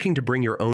looking to bring your own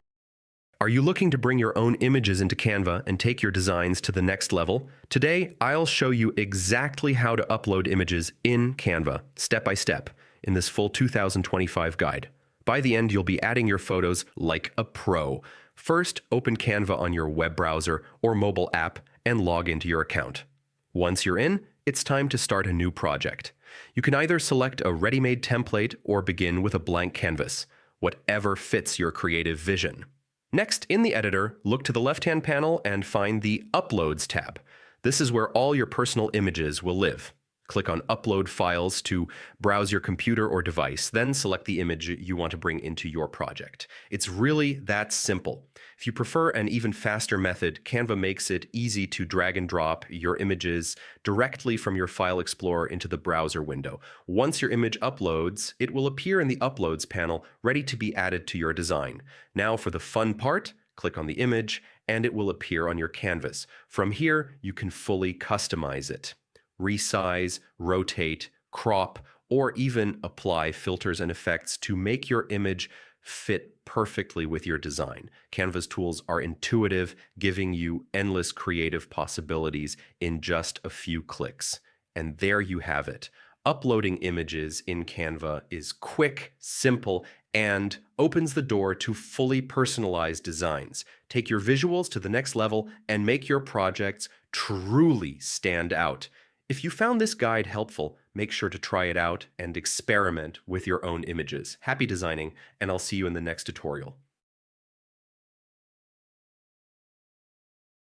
Are you looking to bring your own images into Canva and take your designs to the next level? Today, I'll show you exactly how to upload images in Canva, step by step, in this full 2025 guide. By the end, you'll be adding your photos like a pro. First, open Canva on your web browser or mobile app and log into your account. Once you're in, it's time to start a new project. You can either select a ready-made template or begin with a blank canvas, whatever fits your creative vision. Next, in the editor, look to the left-hand panel and find the Uploads tab. This is where all your personal images will live. Click on Upload Files to browse your computer or device, then select the image you want to bring into your project. It's really that simple. If you prefer an even faster method, Canva makes it easy to drag and drop your images directly from your File Explorer into the browser window. Once your image uploads, it will appear in the Uploads panel, ready to be added to your design. Now for the fun part, click on the image, and it will appear on your canvas. From here, you can fully customize it. Resize, rotate, crop, or even apply filters and effects to make your image fit perfectly with your design. Canva's tools are intuitive, giving you endless creative possibilities in just a few clicks. And there you have it. Uploading images in Canva is quick, simple, and opens the door to fully personalized designs. Take your visuals to the next level and make your projects truly stand out. If you found this guide helpful, make sure to try it out and experiment with your own images. Happy designing, and I'll see you in the next tutorial.